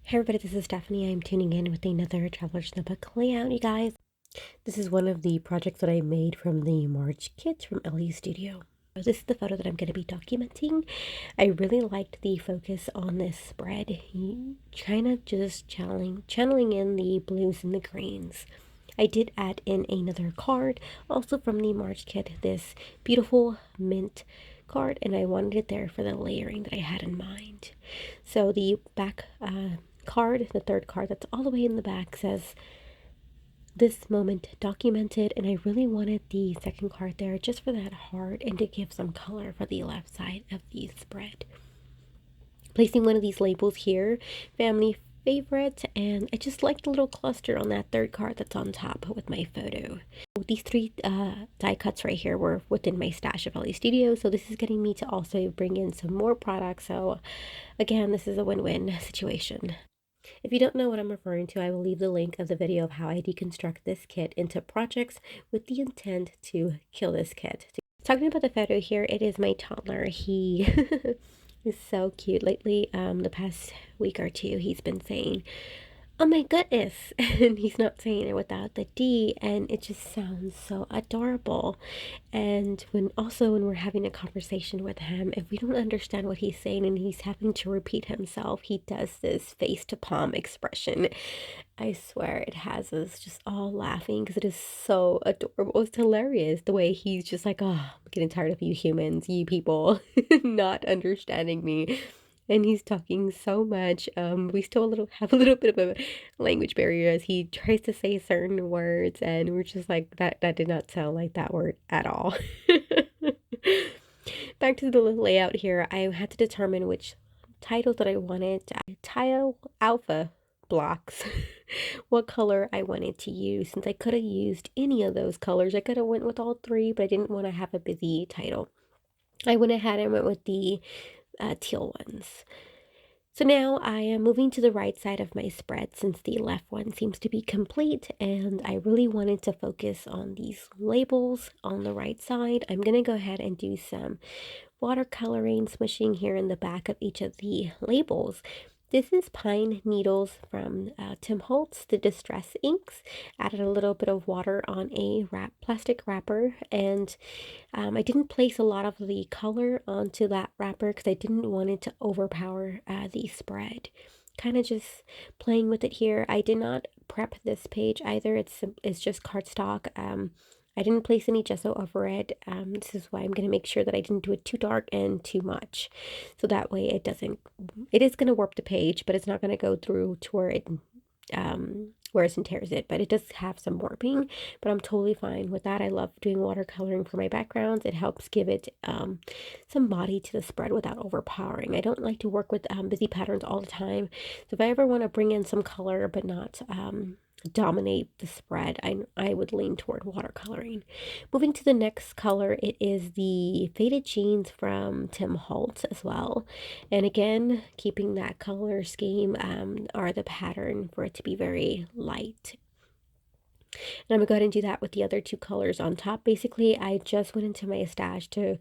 Hey everybody, this is Stephanie. I'm tuning in with another Traveler's Notebook layout, you guys. This is one of the projects that I made from the March kit from Elle Studio. This is the photo that I'm going to be documenting. I really liked the focus on this spread, kind of just channeling in the blues and the greens. I did add in another card, also from the March kit, this beautiful mint card, and I wanted it there for the layering that I had in mind. So the back card, the third card that's all the way in the back, says this moment documented, and I really wanted the second card there just for that heart and to give some color for the left side of the spread. Placing one of these labels here, family favorite, and I just like the little cluster on that third card that's on top with my photo. These three die cuts right here were within my stash of Elle Studio, so this is getting me to also bring in some more products. So again, this is a win-win situation. If you don't know what I'm referring to, I will leave the link of the video of how I deconstruct this kit into projects with the intent to kill this kit. Talking about the photo here, it is my toddler. He is so cute. Lately, the past week or two, he's been saying, "Oh my goodness," and he's not saying it without the D, and it just sounds so adorable. And when we're having a conversation with him, if we don't understand what he's saying and he's having to repeat himself, he does this face to palm expression. I swear it has us just all laughing because it is so adorable. It's hilarious the way he's just like, "Oh, I'm getting tired of you humans, you people not understanding me." And he's talking so much. We still have a little bit of a language barrier as he tries to say certain words, and we're just like, that did not sound like that word at all. Back to the layout here, I had to determine which titles that I wanted. Tile alpha blocks, what color I wanted to use. Since I could have used any of those colors, I could have went with all three, but I didn't want to have a busy title. I went ahead and went with the teal ones. So now I am moving to the right side of my spread since the left one seems to be complete, and I really wanted to focus on these labels on the right side. I'm going to go ahead and do some watercoloring smishing here in the back of each of the labels. This is Pine Needles from Tim Holtz, the Distress Inks. Added a little bit of water on a plastic wrapper, and I didn't place a lot of the color onto that wrapper because I didn't want it to overpower the spread. Kind of just playing with it here. I did not prep this page either. It's just cardstock. I didn't place any gesso over it. This is why I'm going to make sure that I didn't do it too dark and too much. So that way it is going to warp the page, but it's not going to go through to where it wears and tears it. But it does have some warping, but I'm totally fine with that. I love doing watercoloring for my backgrounds. It helps give it some body to the spread without overpowering. I don't like to work with busy patterns all the time. So if I ever want to bring in some color but not dominate the spread, I would lean toward watercoloring. Moving to the next color, it is the Faded Jeans from Tim Holtz as well. And again, keeping that color scheme or the pattern for it to be very light. And I'm gonna go ahead and do that with the other two colors on top. Basically, I just went into my stash to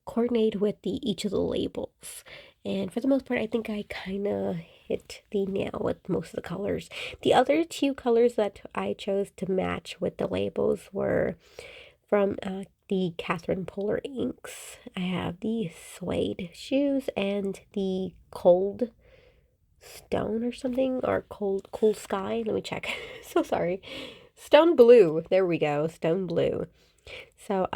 coordinate with each of the labels. And for the most part, I think I kind of hit the nail with most of the colors. The other two colors that I chose to match with the labels were from the Catherine Polar inks. I have the suede shoes and the cold stone or something, or cool sky. Let me check. So sorry. Stone blue. There we go. Stone blue. So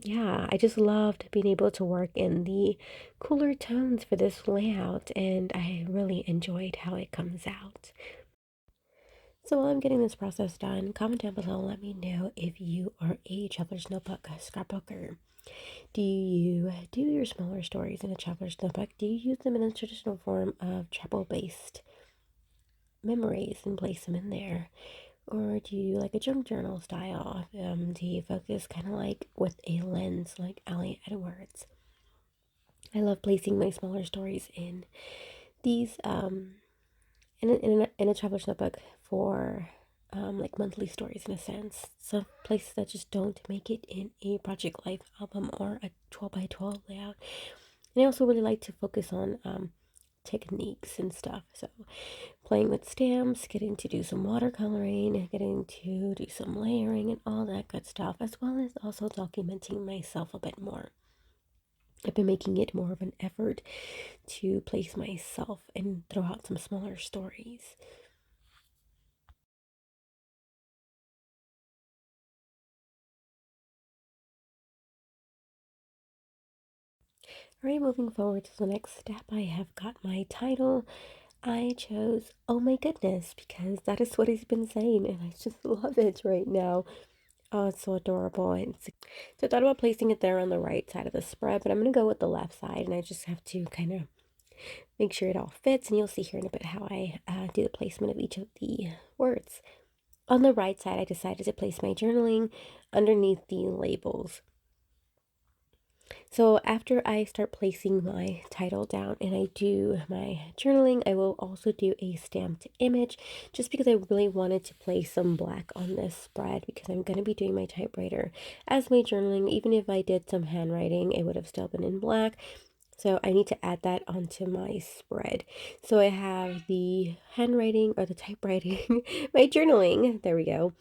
yeah, I just loved being able to work in the cooler tones for this layout, and I really enjoyed how it comes out. So while I'm getting this process done, comment down below and let me know if you are a Traveler's Notebook scrapbooker. Do you do your smaller stories in a Traveler's Notebook? Do you use them in a traditional form of travel-based memories and place them in there? Or do you like a junk journal style? Do you focus kind of like with a lens like Ellie Edwards? I love placing my smaller stories in these in a traveler's notebook for like monthly stories in a sense. Some places that just don't make it in a Project Life album or a 12 by 12 layout. And I also really like to focus on techniques and stuff. So playing with stamps, getting to do some watercoloring, getting to do some layering and all that good stuff, as well as also documenting myself a bit more. I've been making it more of an effort to place myself and throw out some smaller stories. All right, moving forward to the next step, I have got my title. I chose "Oh My Goodness" because that is what he's been saying, and I just love it right now. Oh, it's so adorable. So I thought about placing it there on the right side of the spread, but I'm going to go with the left side, and I just have to kind of make sure it all fits, and you'll see here in a bit how I do the placement of each of the words. On the right side, I decided to place my journaling underneath the labels. So after I start placing my title down and I do my journaling, I will also do a stamped image just because I really wanted to place some black on this spread because I'm going to be doing my typewriter as my journaling. Even if I did some handwriting, it would have still been in black. So I need to add that onto my spread. So I have the handwriting or the typewriting, my journaling, there we go,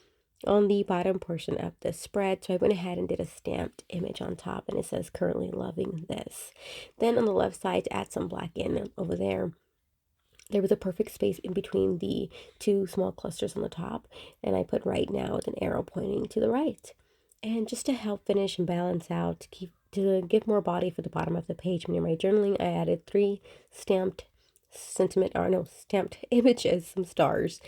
on the bottom portion of the spread. So I went ahead and did a stamped image on top and it says currently loving this. Then on the left side to add some black in over there. There was a perfect space in between the two small clusters on the top, and I put right now with an arrow pointing to the right. And just to help finish and balance out, to give more body for the bottom of the page near my journaling, I added 3 stamped stamped images, some stars.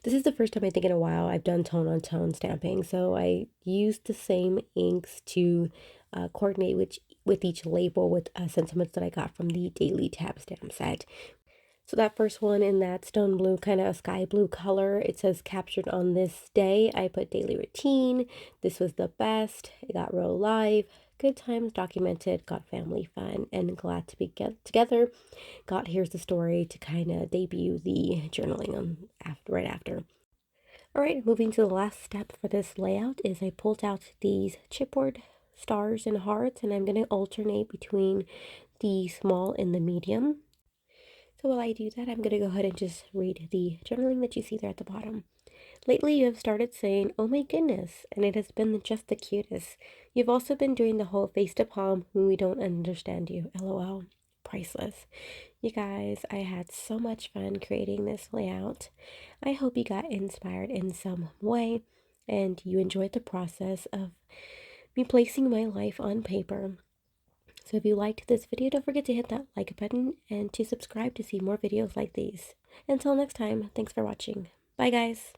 This is the first time I think in a while I've done tone on tone stamping, so I used the same inks to coordinate with each label with sentiments that I got from the Daily Tab stamp set. So that first one in that stone blue, kind of a sky blue color, it says captured on this day. I put daily routine. This was the best. It got real live. Good times documented. Got family fun and glad to be together. Got here's the story to kind of debut the journaling right after. All right, moving to the last step for this layout is I pulled out these chipboard stars and hearts, and I'm going to alternate between the small and the medium. So while I do that, I'm going to go ahead and just read the journaling that you see there at the bottom. Lately, you have started saying, "Oh my goodness," and it has been just the cutest. You've also been doing the whole face to palm when we don't understand you. LOL. Priceless. You guys, I had so much fun creating this layout. I hope you got inspired in some way and you enjoyed the process of me placing my life on paper. So if you liked this video, don't forget to hit that like button and to subscribe to see more videos like these. Until next time, thanks for watching. Bye guys!